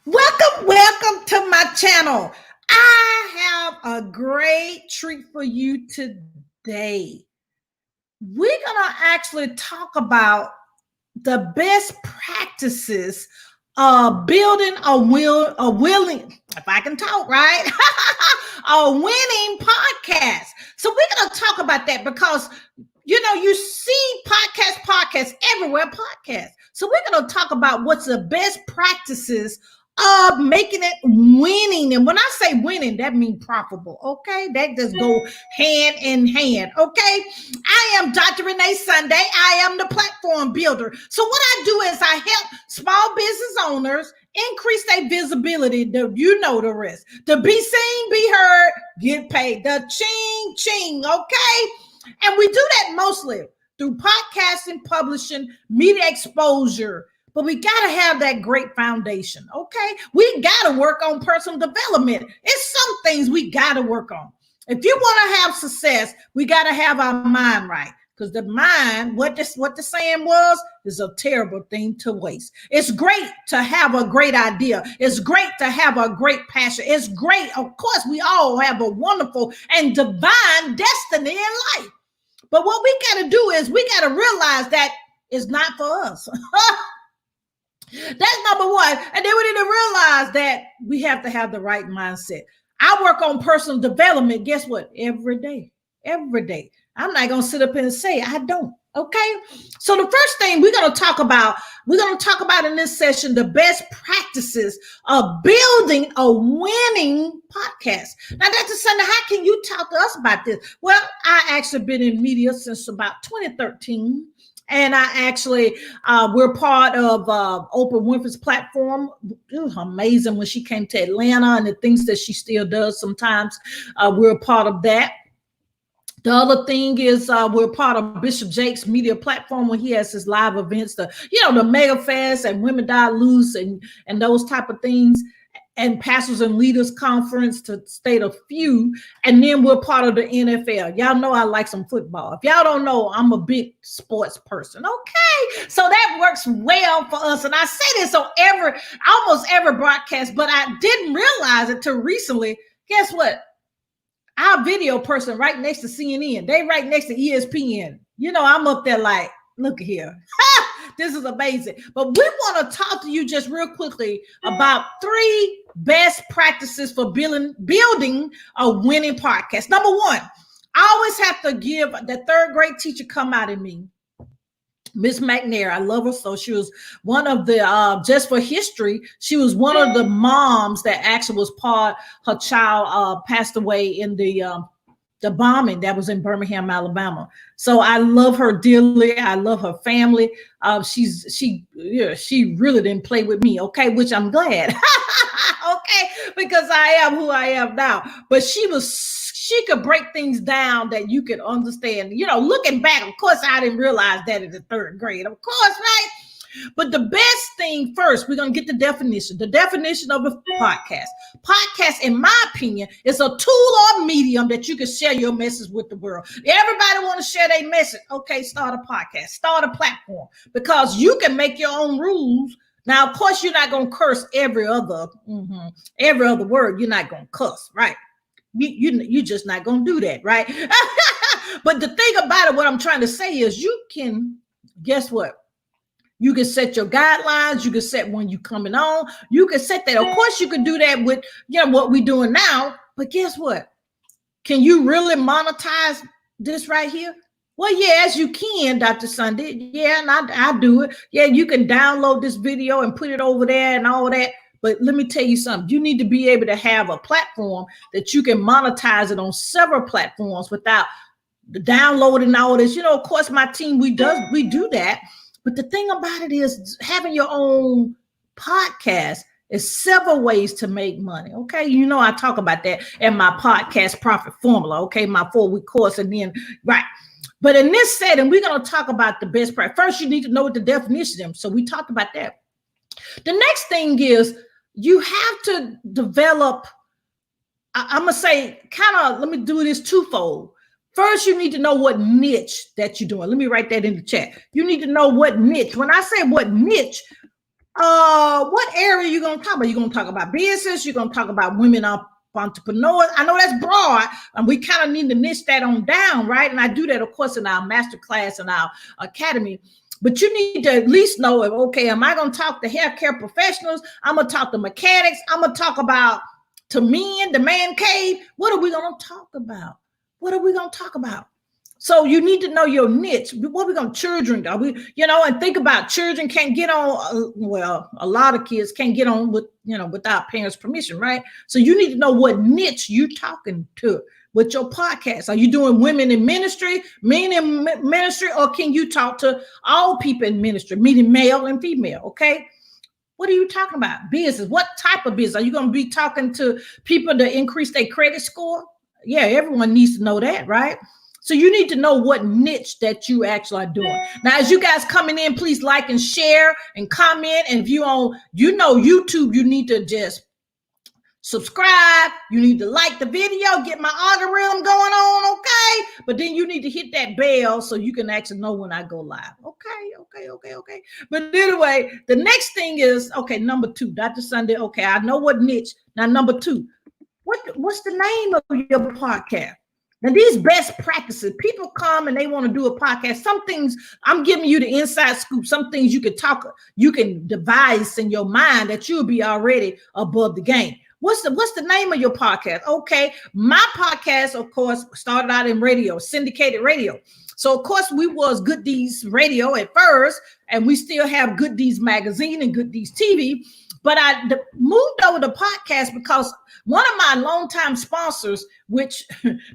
Welcome to my channel. I have a great treat for you today. We're going to actually talk about the best practices of building a willing, if I can talk right, a winning podcast. So we're going to talk about that because you see podcasts everywhere, podcasts. So we're going to talk about what's the best practices of making it winning. And when I say winning, that means profitable. Okay. That just go hand in hand. Okay. I am Dr. Renee Sunday. I am the platform builder. So what I do is I help small business owners increase their visibility. You know the rest. To be seen, be heard, get paid. The ching ching. Okay. And we do that mostly through podcasting, publishing, media exposure. But we got to have that great foundation, okay? We got to work on personal development. It's some things we got to work on. If you want to have success, we got to have our mind right. Because the mind, what the saying was, is a terrible thing to waste. It's great to have a great idea. It's great to have a great passion. It's great. Of course, we all have a wonderful and divine destiny in life. But what we got to do is we got to realize that it's not for us. That's number one. And then we need to realize that we have to have the right mindset. I work on personal development. Guess what? Every day. I'm not going to sit up and say I don't. Okay. So the first thing we're going to talk about in this session, the best practices of building a winning podcast. Now, Dr. Sunday, how can you talk to us about this? Well, I actually been in media since about 2013. And I actually, we're part of Oprah Winfrey's platform. It was amazing when she came to Atlanta and the things that she still does sometimes. We're a part of that. The other thing is we're part of Bishop Jake's media platform when he has his live events, the Mega Fest and Women Die Loose and those type of things. And Pastors and Leaders Conference, to state a few. And then we're part of the NFL. Y'all know I like some football. If y'all don't know, I'm a big sports person. Okay. So that works well for us. And I say this on almost every broadcast, but I didn't realize it till recently. Guess what? Our video person right next to CNN, they right next to ESPN. I'm up there like, look here. This is amazing. But we want to talk to you just real quickly about 3 best practices for building a winning podcast. Number one, I always have to give the 3rd grade teacher come out in me. Miss McNair, I love her. So she was one of the, just for history, she was one of the moms that actually was her child passed away in the bombing that was in Birmingham, Alabama. So I love her dearly. I love her family. She really didn't play with me. Okay. Which I'm glad. Okay. Because I am who I am now, but she could break things down that you could understand, looking back. Of course, I didn't realize that in the 3rd grade, of course. Right. But the best thing first, we're going to get the definition of a podcast. Podcast, in my opinion, is a tool or medium that you can share your message with the world. Everybody want to share their message. Okay, start a podcast, start a platform, because you can make your own rules. Now, of course, you're not going to curse every other word. You're not going to cuss, right? You're just not going to do that, right? But the thing about it, what I'm trying to say is you can, guess what? You can set your guidelines. You can set when you're coming on. You can set that. Of course, you can do that with what we're doing now. But guess what? Can you really monetize this right here? Well, yes, you can, Dr. Sunday. Yeah, and I do it. Yeah, you can download this video and put it over there and all that. But let me tell you something. You need to be able to have a platform that you can monetize it on several platforms without downloading all this. Of course, my team, we do that. But the thing about it is having your own podcast is several ways to make money. Okay. I talk about that in my podcast profit formula. Okay. My 4-week course. And then, right. But in this setting, we're going to talk about the best practice. First, you need to know what the definition is. So we talked about that. The next thing is you have to develop, I'm going to say let me do this twofold. First, you need to know what niche that you're doing. Let me write that in the chat. You need to know what niche. When I say what niche, What area you gonna talk about? You gonna talk about business? You gonna talk about women entrepreneurs? I know that's broad, and we kind of need to niche that on down, right? And I do that, of course, in our master class and our academy. But you need to at least know, okay, am I gonna talk to healthcare professionals? I'm gonna talk to mechanics. I'm gonna talk about to men, the man cave. What are we gonna talk about? What are we gonna talk about? So you need to know your niche. What we going to children? Are we, and think about children can't get on. Well, a lot of kids can't get on with, without parents' permission, right? So you need to know what niche you talking to with your podcast. Are you doing women in ministry, men in ministry, or can you talk to all people in ministry, meaning male and female? Okay. What are you talking about? Business. What type of business? Are you going to be talking to people to increase their credit score? Yeah, everyone needs to know that, right? So you need to know what niche that you actually are doing. Now, as you guys coming in, please like and share and comment. And if you on, YouTube, you need to just subscribe. You need to like the video, get my algorithm going on, okay? But then you need to hit that bell so you can actually know when I go live. Okay. But anyway, the next thing is, okay, number 2, Dr. Sunday. Okay, I know what niche. Now, number 2, what's the name of your podcast? Now, these best practices, people come and they want to do a podcast. Some things I'm giving you the inside scoop. Some things you can devise in your mind that you'll be already above the game. What's the name of your podcast? Okay, my podcast, of course, started out in radio, syndicated radio. So, of course, we was Good Deeds Radio at first, and we still have Good Deeds Magazine and Good Deeds TV. But I moved over to podcast because one of my longtime sponsors, which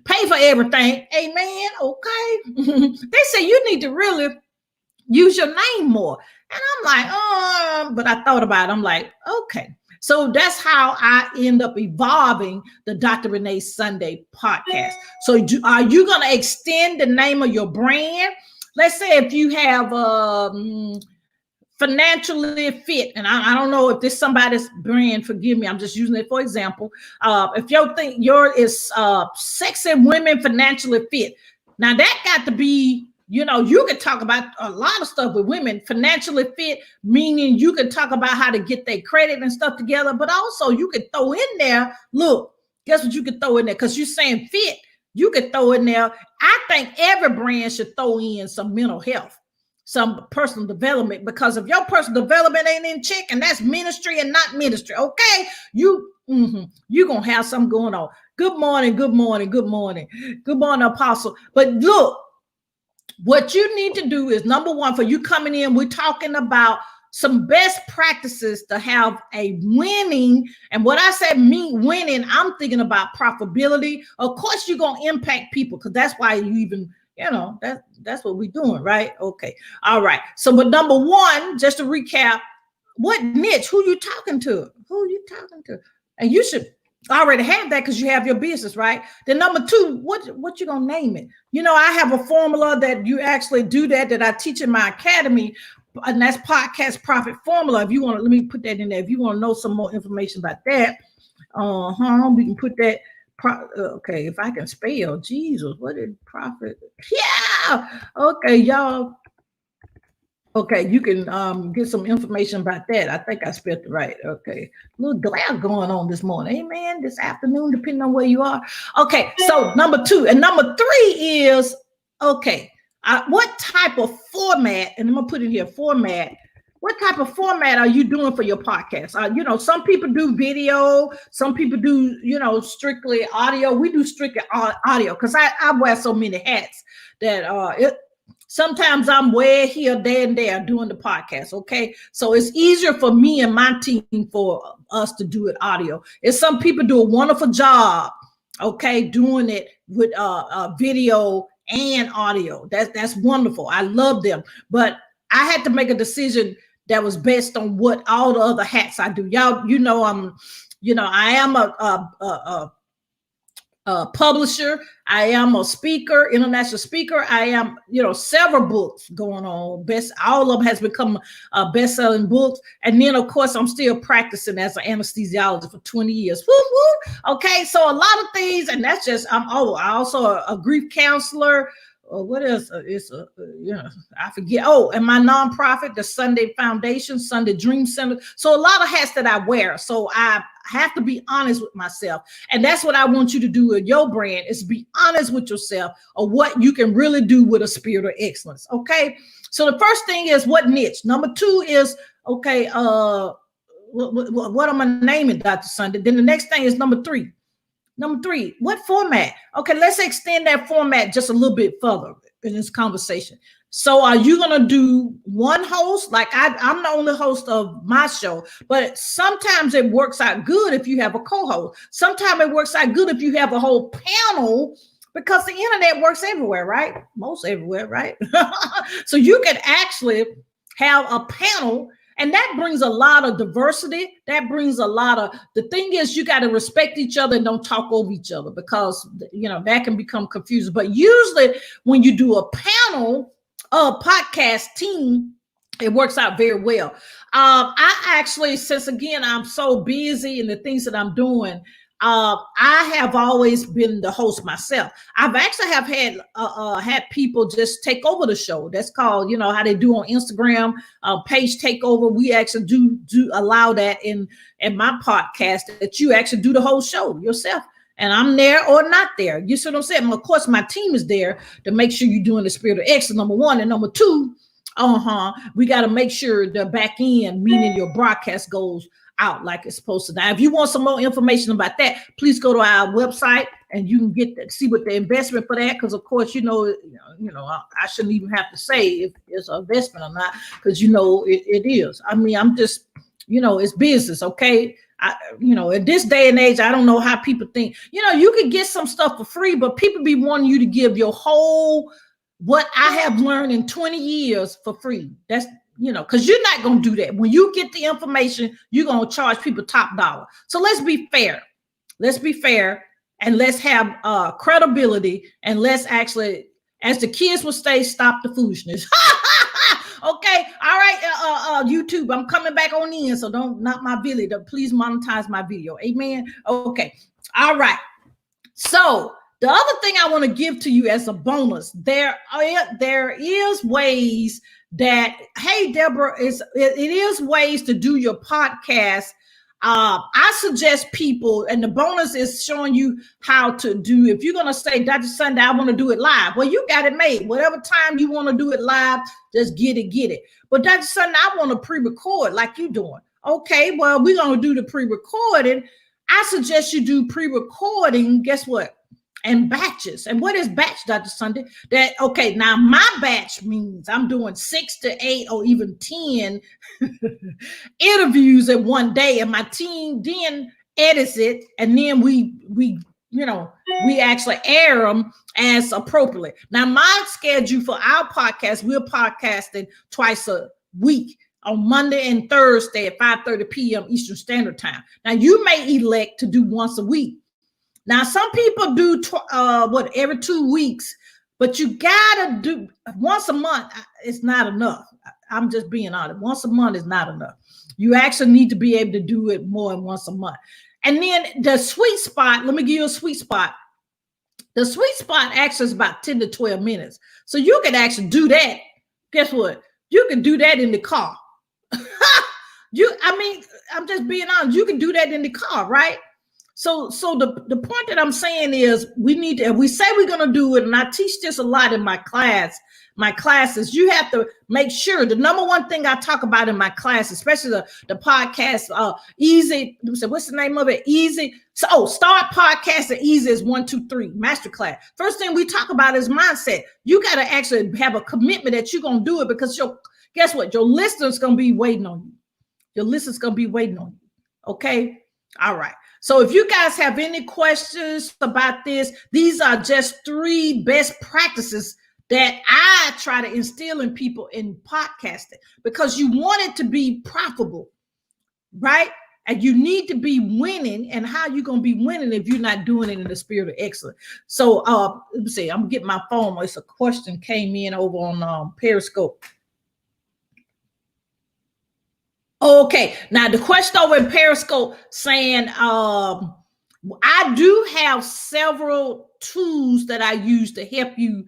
pay for everything, amen, okay, they say you need to really use your name more. And I'm like, but I thought about it. I'm like, okay. So that's how I end up evolving the Dr. Renee Sunday podcast. So are you going to extend the name of your brand? Let's say if you have financially fit, and I don't know if this somebody's brand, forgive me, I'm just using it for example. If your is sexy women financially fit, now that got to be, you can talk about a lot of stuff with women financially fit, meaning you can talk about how to get their credit and stuff together, but also you could throw in there, look, guess what you could throw in there? Because you're saying fit, you could throw in there. I think every brand should throw in some mental health, some personal development, because if your personal development ain't in check, and that's ministry and not ministry, okay, you're gonna have something going on. Good morning, Apostle. But look, what you need to do is, number 1, for you coming in, we're talking about some best practices to have a winning. And what I said mean winning, I'm thinking about profitability. Of course, you're gonna impact people, because that's why you even, that's what we're doing, right? Okay. All right. So, but number 1, just to recap, what niche? Who you talking to? And you should already have that because you have your business, right? Then number 2, what you gonna name it? I have a formula that you actually do that I teach in my academy, and that's podcast profit formula. If you want to, let me put that in there. If you want to know some more information about that, we can put that. Okay, if I can spell, Jesus, what is profit? Yeah. Okay, y'all. Okay, you can get some information about that. I think I spelled it right. Okay, a little glare going on this morning. Amen. This afternoon, depending on where you are. Okay, so number 2 and number 3 is, okay, what type of format, and I'm gonna put in here format. What type of format are you doing for your podcast? Some people do video, some people do, strictly audio. We do strictly audio because I wear so many hats that sometimes I'm way here, there, and there doing the podcast. Okay, so it's easier for me and my team for us to do it audio. And some people do a wonderful job, okay, doing it with video and audio. That's wonderful. I love them, but I had to make a decision that was based on what all the other hats I do. Y'all, I am a publisher. I am a speaker, international speaker. I am, several books going on. All of them has become best-selling books. And then, of course, I'm still practicing as an anesthesiologist for 20 years. Woo, woo. Okay, so a lot of things, and that's just, I'm also a grief counselor. what else? I forget. Oh, and my nonprofit, the Sunday Foundation, Sunday Dream Center. So a lot of hats that I wear. So I have to be honest with myself. And that's what I want you to do with your brand, is be honest with yourself of what you can really do with a spirit of excellence. Okay. So the first thing is what niche. Number 2 is, okay, what am I naming, Dr. Sunday? Then the next thing is number 3. Number 3, what format? Okay, let's extend that format just a little bit further in this conversation. So are you going to do one host? Like I'm the only host of my show, but sometimes it works out good if you have a co-host. Sometimes it works out good if you have a whole panel, because the internet works everywhere, right? Most everywhere, right? So you can actually have a panel. And that brings a lot of diversity. That brings a lot of, the thing is, you got to respect each other and don't talk over each other, because, that can become confusing. But usually when you do a panel, podcast team, it works out very well. I actually, since again, I'm so busy in the things that I'm doing, I have always been the host myself. I've actually have had people just take over the show. That's called, how they do on Instagram, page takeover. We actually do allow that in my podcast, that you actually do the whole show yourself. And I'm there or not there. You see what I'm saying? And of course, my team is there to make sure you're doing the spirit of excellence, number 1. And number 2, we got to make sure the back end, meaning your broadcast, goes out like it's supposed to. Now, if you want some more information about that, please go to our website and you can see what the investment for that. Because of course, I shouldn't even have to say if it's an investment or not, because it is. I mean, I'm just, it's business, okay? At this day and age, I don't know how people think. You can get some stuff for free, but people be wanting you to give your whole what I have learned in 20 years for free. That's because you're not going to do that. When you get the information, you're going to charge people top dollar. So let's be fair. And let's have credibility, and let's actually, as the kids would say, stop the foolishness. Okay. All right. YouTube, I'm coming back on in. So don't knock my video. Please monetize my video. Amen. Okay. All right. So the other thing I want to give to you as a bonus, there is ways that, hey, Deborah, it is ways to do your podcast. I suggest people, and the bonus is showing you how to do. If you're going to say, Dr. Sunday, I want to do it live. Well, you got it made. Whatever time you want to do it live, just get it. But Dr. Sunday, I want to pre-record like you're doing. Okay, well, we're going to do the pre-recording. I suggest you do pre-recording. Guess what? And batches. And what is batch, Dr. Sunday? Okay, now my batch means I'm doing 6 to 8 or even 10 interviews in one day, and my team then edits it, and then we actually air them as appropriate. Now, my schedule for our podcast, we're podcasting twice a week, on Monday and Thursday at 5:30 p.m. Eastern Standard Time. Now, you may elect to do once a week. Now, some people do every 2 weeks, but you gotta do once a month. It's not enough. I'm just being honest. Once a month is not enough. You actually need to be able to do it more than once a month. And then the sweet spot, let me give you a sweet spot. The sweet spot actually is about 10 to 12 minutes. So you can actually do that. Guess what? You can do that in the car. I'm just being honest. You can do that in the car, right? So the point that I'm saying is we say we're going to do it, and I teach this a lot in my classes. You have to make sure, the number one thing I talk about in my class, especially the podcast, easy. What's the name of it? Easy. So start podcasting easy is 1, 2, 3 masterclass. First thing we talk about is mindset. You got to actually have a commitment that you're going to do it, because guess what? Your listeners going to be waiting on you. Okay. All right. So if you guys have any questions about this, these are just 3 best practices that I try to instill in people in podcasting, because you want it to be profitable, right? And you need to be winning. And how you going to be winning if you're not doing it in the spirit of excellence? So let me see. I'm getting my phone. It's a question came in over on Periscope. Okay, now the question over in Periscope saying, I do have several tools that I use to help you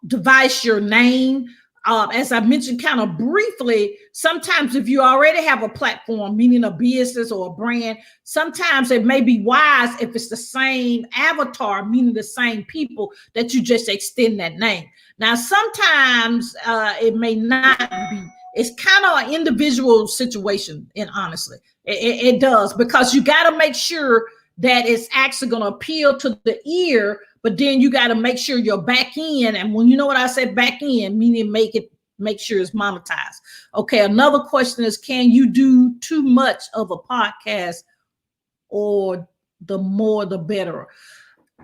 device your name. As I mentioned kind of briefly, sometimes if you already have a platform, meaning a business or a brand, sometimes it may be wise if it's the same avatar, meaning the same people, that you just extend that name. Now, sometimes it may not be. It's kind of an individual situation, and honestly, it does, because you got to make sure that it's actually going to appeal to the ear, but then you got to make sure you're back in. And when you know what I said, back in, meaning make sure it's monetized. Okay, another question is, can you do too much of a podcast, or the more the better?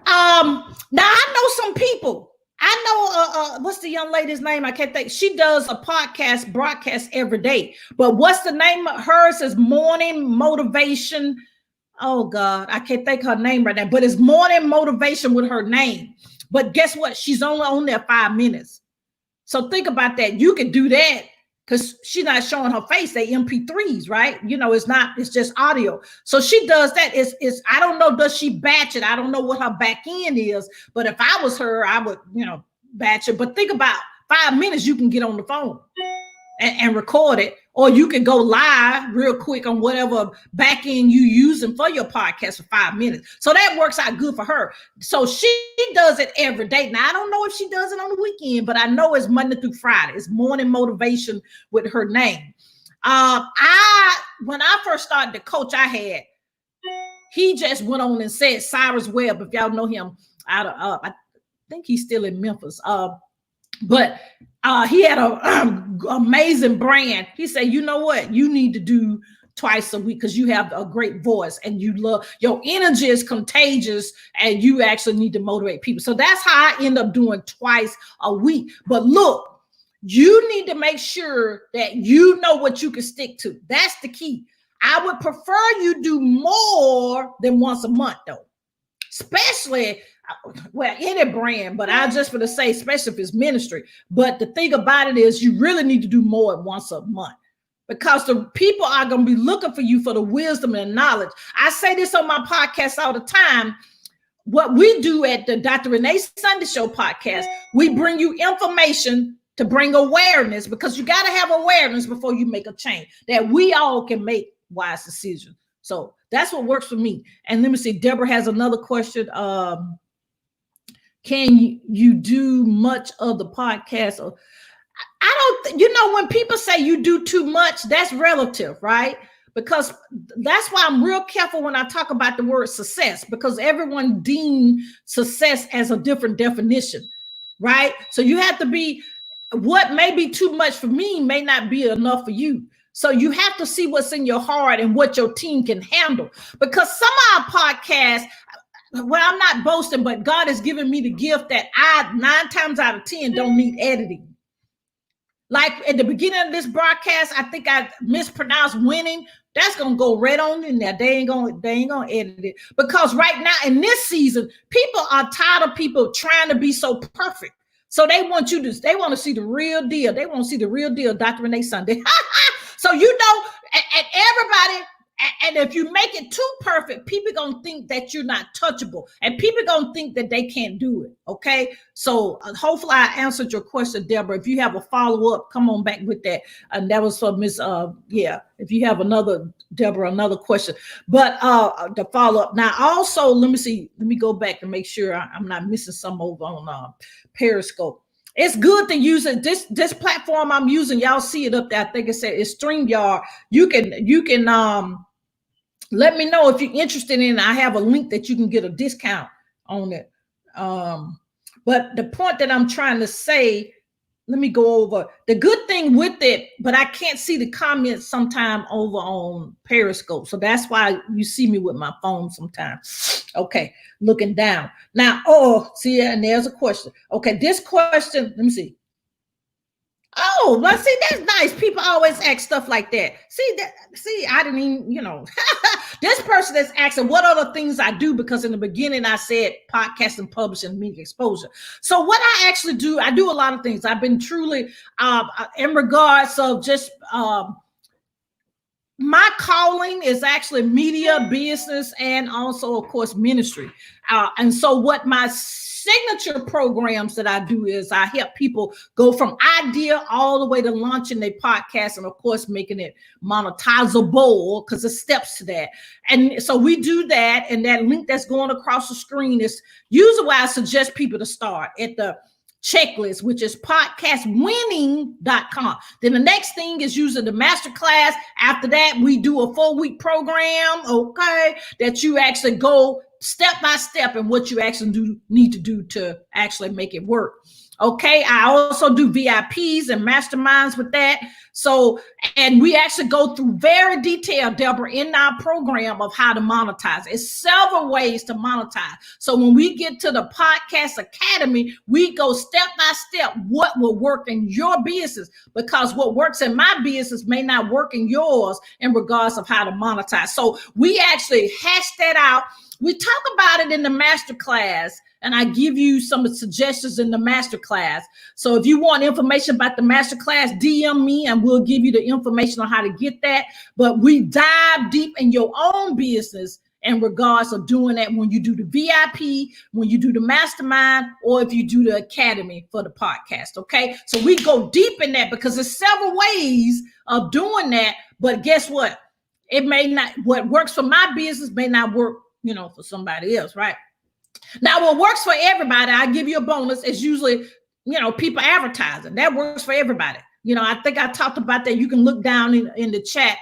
Now I know some people. I know what's the young lady's name? I can't think. She does a podcast broadcast every day. But what's the name of hers? Is Morning Motivation. Oh God, I can't think her name right now, but it's Morning Motivation with her name. But guess what? She's only on there 5 minutes. So think about that. You can do that because she's not showing her face. They MP3s, right? You know, it's just audio. So she does that. It's I don't know, does she batch it? I don't know what her back end is, but if I was her, I would, batch it. But think about 5 minutes, you can get on the phone and record it, or you can go live real quick on whatever back end you using for your podcast for 5 minutes. So that works out good for her. So she does it every day. Now, I don't know if she does it on the weekend, but I know it's Monday through Friday. It's Morning Motivation with her name. When I first started the coach I had, he just went on and said, Cyrus Webb, if y'all know him, I think he's still in Memphis. But he had an amazing brand. He said, you know what? You need to do twice a week because you have a great voice and you love, your energy is contagious and you actually need to motivate people. So that's how I end up doing twice a week. But look, you need to make sure that you know what you can stick to. That's the key. I would prefer you do more than once a month, though. Especially, well, any brand, but I just want to say, especially if it's ministry. But the thing about it is, you really need to do more than once a month, because the people are going to be looking for you for the wisdom and knowledge. I say this on my podcast all the time. What we do at the Dr. Renee Sunday Show podcast, we bring you information to bring awareness, because you got to have awareness before you make a change, that we all can make wise decisions. So that's what works for me. And let me see, Deborah has another question. Can you do much of the podcast? I don't, when people say you do too much, that's relative, right? Because that's why I'm real careful when I talk about the word success, because everyone deems success as a different definition, right? So you have to be, what may be too much for me may not be enough for you. So you have to see what's in your heart and what your team can handle. Because some of our podcasts, well, I'm not boasting, but God has given me the gift that I 9 times out of 10 don't need editing. Like at the beginning of this broadcast, I think I mispronounced winning. That's gonna go right on in there. They ain't gonna edit it, because right now in this season, people are tired of people trying to be so perfect. So they want to see the real deal. They want to see the real deal, Dr. Renee Sunday. So and everybody, and if you make it too perfect, people gonna think that you're not touchable, and people gonna think that they can't do it. Okay, so hopefully I answered your question, Deborah. If you have a follow-up, come on back with that. And that was for Miss if you have another question, but the follow-up. Now also, let me go back to make sure I'm not missing some over on Periscope. It's good to use it. This platform I'm using, y'all see it up there. I think it said it's StreamYard. You can let me know if you're interested in it. I have a link that you can get a discount on it. But the point that I'm trying to say, let me go over the good thing with it, but I can't see the comments sometime over on Periscope. So that's why you see me with my phone sometimes. Okay, looking down. Now, see, and there's a question. Okay, this question, let me see. Oh, well, see, that's nice. People always ask stuff like that. See, I didn't even, this person is asking what other things I do, because in the beginning I said podcasting, publishing, media exposure. So what I actually do, I do a lot of things. I've been truly in regards of just my calling calling is actually media, business, and also, of course, ministry. And so what my signature programs that I do is I help people go from idea all the way to launching their podcast, and of course making it monetizable, because there's steps to that. And so we do that, and that link that's going across the screen is usually where I suggest people to start at the checklist, which is podcastwinning.com. Then the next thing is using the masterclass. After that, we do a 4-week program, okay, that you actually go step by step in what you actually need to do to actually make it work. Okay, I also do VIPs and masterminds with that. So, and we actually go through very detailed, Deborah, in our program of how to monetize. It's several ways to monetize. So when we get to the Podcast Academy, we go step by step what will work in your business, because what works in my business may not work in yours in regards of how to monetize. So we actually hash that out. We talk about it in the masterclass, and I give you some suggestions in the masterclass. So if you want information about the masterclass, DM me and we'll give you the information on how to get that. But we dive deep in your own business in regards of doing that when you do the VIP, when you do the mastermind, or if you do the academy for the podcast, okay? So we go deep in that because there's several ways of doing that. But guess what? It may not, what works for my business may not work, for somebody else, right? Now, what works for everybody, I give you a bonus, is usually, people advertising. That works for everybody. I think I talked about that. You can look down in the chat,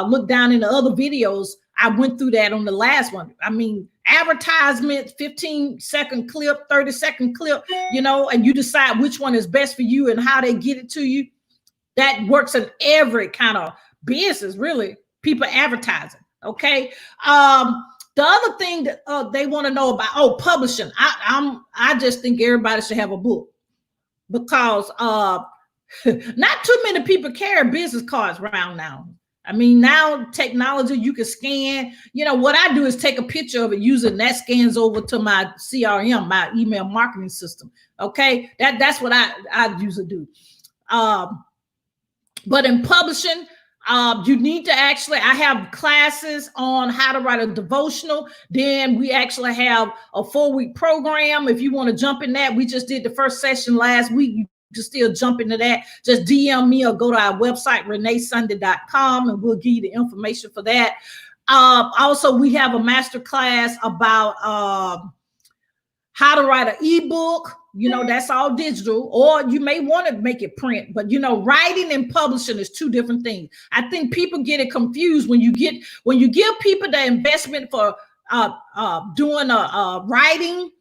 look down in the other videos. I went through that on the last one. I mean, advertisement, 15-second clip, 30-second clip, and you decide which one is best for you and how they get it to you. That works in every kind of business, really. People advertising, okay? The other thing that they want to know about, publishing. I just think everybody should have a book, because not too many people carry business cards around now. I mean, now technology, you can scan. What I do is take a picture of it using that, scans over to my CRM, my email marketing system. Okay, that's what I usually do. But in publishing, you need to I have classes on how to write a devotional. Then we actually have a 4-week program. If you want to jump in that, we just did the first session last week. You can still jump into that. Just DM me or go to our website, reneesunday.com, and we'll give you the information for that. Also, we have a master class about how to write an ebook. That's all digital, or you may want to make it print, but writing and publishing is two different things. I think people get it confused when you give people the investment for doing a writing.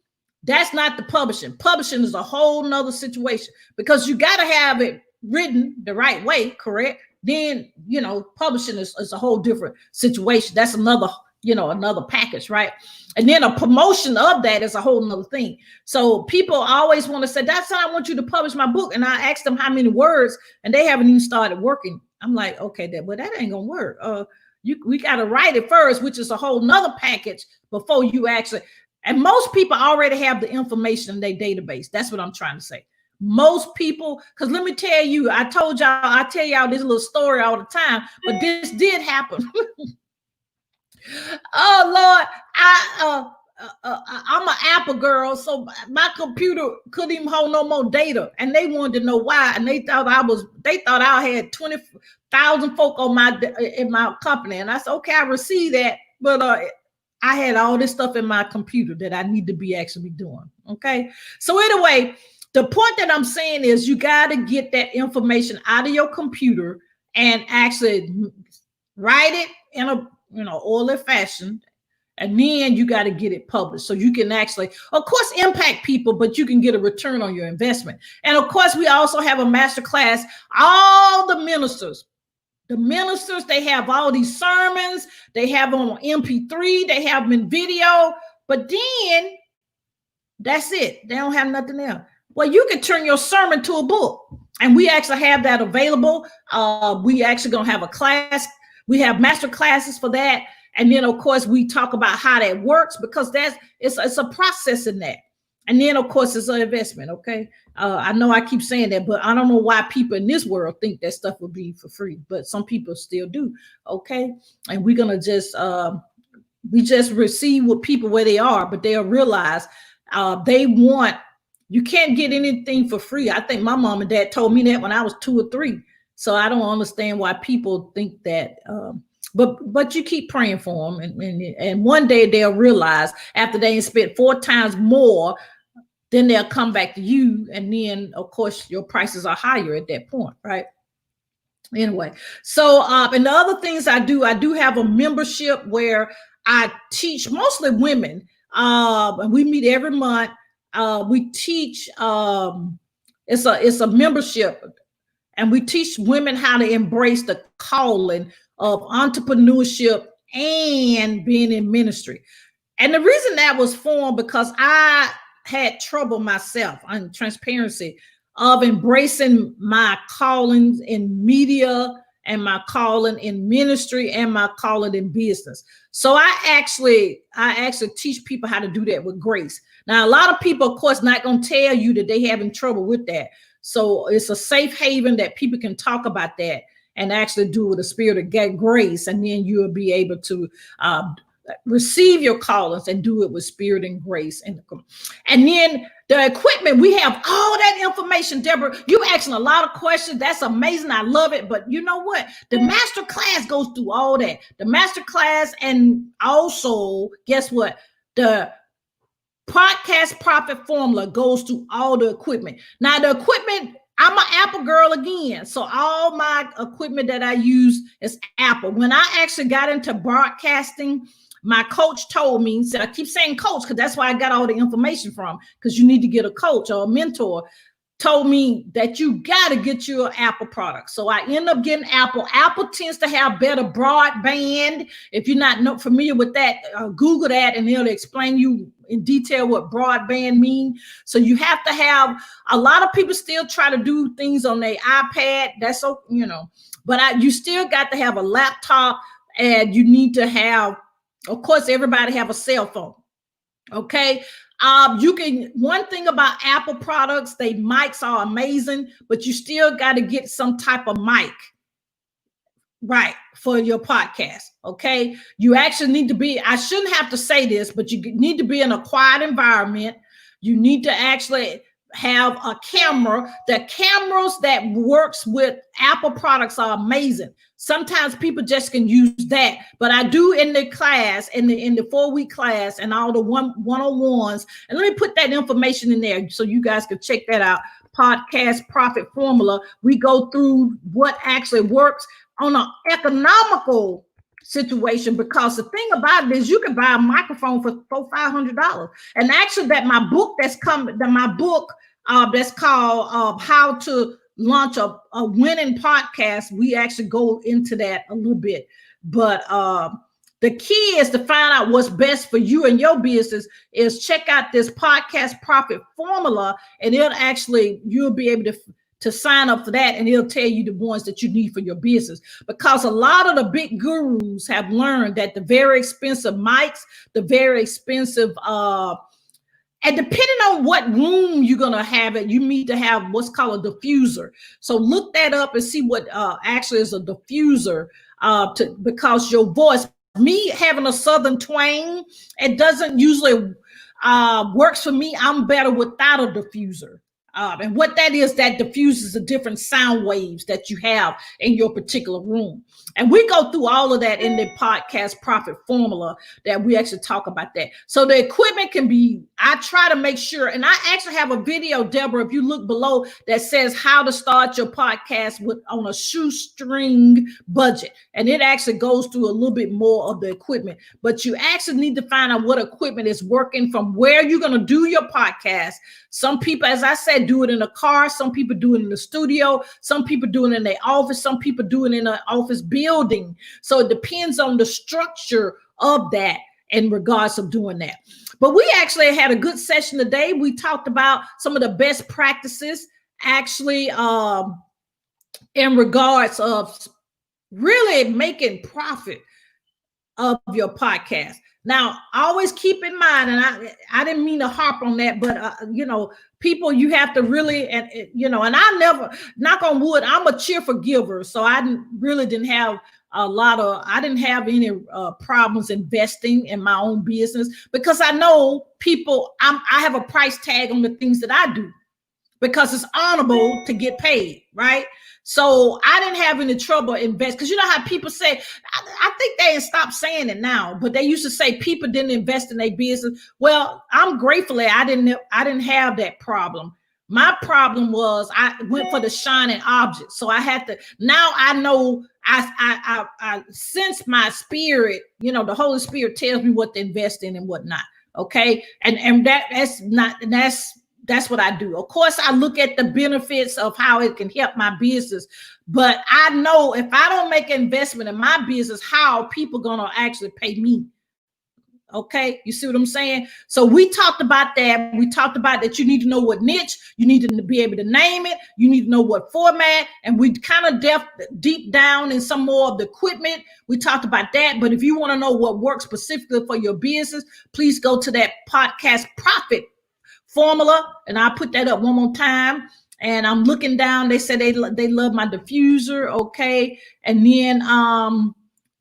That's not the publishing. Publishing is a whole nother situation, because you got to have it written the right way, correct? Then, publishing is a whole different situation. That's another package, right? And then a promotion of that is a whole nother thing. So people always want to say, that's how I want you to publish my book. And I ask them how many words, and they haven't even started working. I'm like, okay, that ain't gonna work. We got to write it first, which is a whole nother package before you actually, and most people already have the information in their database. That's what I'm trying to say. Most people, because let me tell you, I tell y'all this little story all the time, but this did happen. Oh Lord, I'm an Apple girl, so my computer couldn't even hold no more data, and they wanted to know why. And they thought I had 20,000 folk in my company, and I said, okay, I received that, but I had all this stuff in my computer that I need to be actually doing. Okay, so anyway, the point that I'm saying is you got to get that information out of your computer and actually write it in a orderly fashion, and then you got to get it published so you can actually, of course, impact people, but you can get a return on your investment. And of course, we also have a master class. All the ministers, they have all these sermons. They have them on MP3. They have them in video, but then that's it. They don't have nothing else. Well, you can turn your sermon to a book, and we actually have that available. We actually gonna have a class. We have master classes for that. And then, of course, we talk about how that works, because it's a process in that. And then, of course, it's an investment. Okay. I know I keep saying that, but I don't know why people in this world think that stuff will be for free, but some people still do. Okay. And we're going to we just receive with people where they are, but they'll realize you can't get anything for free. I think my mom and dad told me that when I was 2 or 3. So I don't understand why people think that. But you keep praying for them, and one day they'll realize after they spent 4 times more, then they'll come back to you, and then of course your prices are higher at that point, right? Anyway, so and the other things I do have a membership where I teach mostly women, and we meet every month. We teach. It's a membership, and we teach women how to embrace the calling of entrepreneurship and being in ministry. And the reason that was formed because I had trouble myself on transparency of embracing my callings in media and my calling in ministry and my calling in business. So I actually teach people how to do that with grace. Now, a lot of people, of course, not going to tell you that they having trouble with that. So it's a safe haven that people can talk about that and actually do it with a spirit of grace. And then you'll be able to receive your callings and do it with spirit and grace. And then the equipment, we have all that information. Deborah, you asking a lot of questions. That's amazing. I love it. But you know what? The master class goes through all that. The master class, and also, guess what? The podcast profit formula goes through all the equipment. Now, the equipment, I'm an Apple girl again. So all my equipment that I use is Apple. When I actually got into broadcasting, my coach told me, said, I keep saying coach because that's where I got all the information from, because you need to get a coach or a mentor, told me that you got to get you an Apple product. So I end up getting Apple. Apple tends to have better broadband. If you're not familiar with that, Google that and they'll explain you in detail what broadband means. So you have to have, a lot of people still try to do things on their iPad. That's so, but you still got to have a laptop, and you need to have, of course, everybody have a cell phone. Okay. One thing about Apple products, they mics are amazing, but you still got to get some type of mic, right, for your podcast. Okay. You actually need to be, I shouldn't have to say this, but you need to be in a quiet environment. You need to actually have a camera. The cameras that works with Apple products are amazing. Sometimes people just can use that, but I do in the class, in the 4-week class, and all the one-on-ones. And let me put that information in there so you guys can check that out. Podcast profit formula. We go through what actually works on an economical situation, because the thing about it is you can buy a microphone for $400-$500. And actually, my book that's called How to Launch a Winning Podcast, we actually go into that a little bit. But the key is to find out what's best for you and your business. Is check out this podcast profit formula, and you'll be able to sign up for that, and it'll tell you the ones that you need for your business. Because a lot of the big gurus have learned that the very expensive mics, the very expensive and depending on what room you're going to have it, you need to have what's called a diffuser. So look that up and see what actually is a diffuser, because your voice, me having a Southern twang, it doesn't usually works for me. I'm better without a diffuser. And what that is, that diffuses the different sound waves that you have in your particular room. And we go through all of that in the podcast profit formula that we actually talk about that. So the equipment can be, I try to make sure, and I actually have a video, Deborah, if you look below, that says how to start your podcast on a shoestring budget. And it actually goes through a little bit more of the equipment, but you actually need to find out what equipment is working from where you're going to do your podcast. Some people, as I said, do it in a car. Some people do it in the studio. Some people do it in their office. Some people do it in an office building. So it depends on the structure of that in regards of doing that. But we actually had a good session today. We talked about some of the best practices actually in regards of really making profit of your podcast. Now, always keep in mind, and I didn't mean to harp on that, but people, you have to really, and I never, knock on wood, I'm a cheerful giver, so I didn't have I didn't have any problems investing in my own business, because I know people, I have a price tag on the things that I do, because it's honorable to get paid, right? So I didn't have any trouble invest, because you know how people say, I think they stopped saying it now, but they used to say people didn't invest in their business. Well, I'm gratefully I didn't have that problem. My problem was I went for the shining object. So I had to, now I know, I sense my spirit, the Holy Spirit tells me what to invest in and what not. Okay. And that's what I do. Of course, I look at the benefits of how it can help my business, but I know if I don't make an investment in my business, how people gonna actually pay me. Okay, you see what I'm saying? So we talked about that. We talked about that you need to know what niche, you need to be able to name it, you need to know what format, and we kind of deep down in some more of the equipment. We talked about that, but if you want to know what works specifically for your business, please go to that podcast profit formula, and I'll put that up one more time. And I'm looking down, they said they love my diffuser. Okay, and then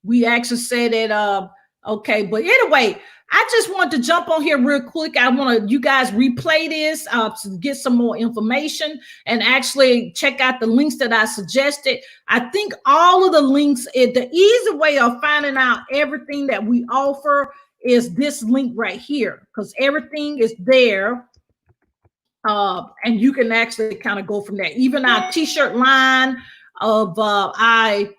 we actually said that okay, but anyway, I just want to jump on here real quick. I want you guys replay this to get some more information and actually check out the links that I suggested. I think all of the links, the easy way of finding out everything that we offer is this link right here, because everything is there. And you can actually kind of go from there. Even our t-shirt line of I'm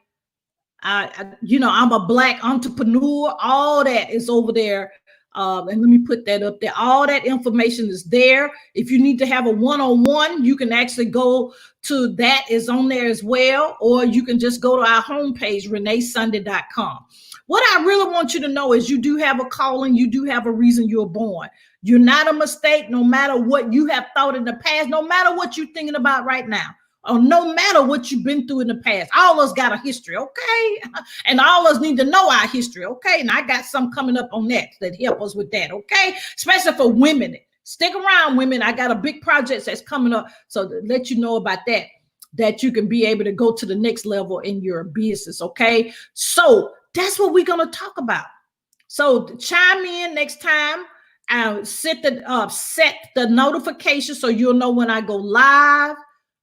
a Black entrepreneur, all that is over there. And let me put that up there. All that information is there. If you need to have a one-on-one, you can actually go to that, is on there as well. Or you can just go to our homepage, reneesunday.com. What I really want you to know is you do have a calling. You do have a reason you're born. You're not a mistake, no matter what you have thought in the past, no matter what you're thinking about right now, or no matter what you've been through in the past. All of us got a history, okay? And all of us need to know our history, okay? And I got some coming up on that help us with that, okay? Especially for women. Stick around, women. I got a big project that's coming up, so to let you know about that you can be able to go to the next level in your business, okay? So that's what we're going to talk about. So chime in next time. I'll set the notification so you'll know when I go live,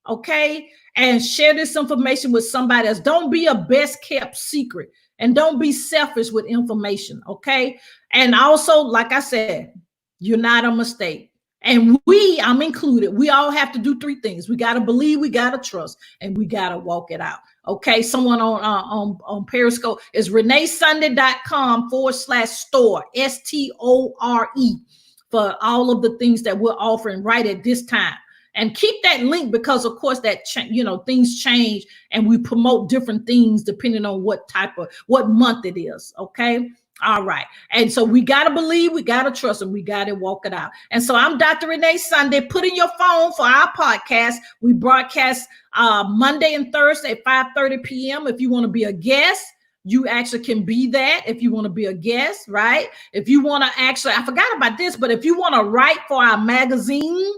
okay? And share this information with somebody else. Don't be a best kept secret, and don't be selfish with information, okay? And also, like I said, you're not a mistake. And I'm included, we all have to do three things. We got to believe, we got to trust, and we got to walk it out. Okay, someone on Periscope is reneesunday.com/store, STORE, for all of the things that we're offering right at this time. And keep that link, because of course that things change, and we promote different things depending on what month it is. Okay. All right. And so we got to believe, we got to trust, and we got to walk it out. And so I'm Dr. Renee Sunday. Put in your phone for our podcast. We broadcast Monday and Thursday at 5:30 p.m. If you want to be a guest, you actually can be that. If you want to be a guest, right? If you want to actually, I forgot about this, but if you want to write for our magazine,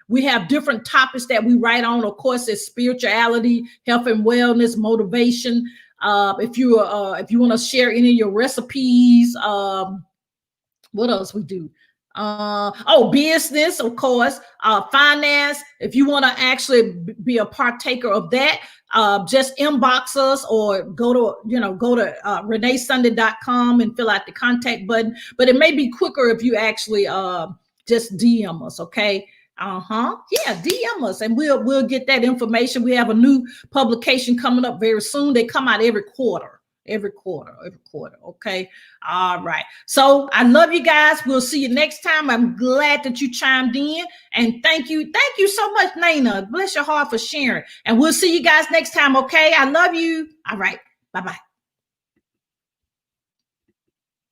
we have different topics that we write on. Of course, it's spirituality, health and wellness, motivation. If you want to share any of your recipes, what else we do? Business, of course, finance. If you want to actually be a partaker of that, just inbox us, or go to reneesunday.com and fill out the contact button. But it may be quicker if you actually just DM us, okay? Yeah, DM us, and we'll get that information. We have a new publication coming up very soon. They come out every quarter. Okay. All right. So I love you guys. We'll see you next time. I'm glad that you chimed in, and thank you so much, Nana. Bless your heart for sharing, and we'll see you guys next time. Okay. I love you. All right. Bye-bye.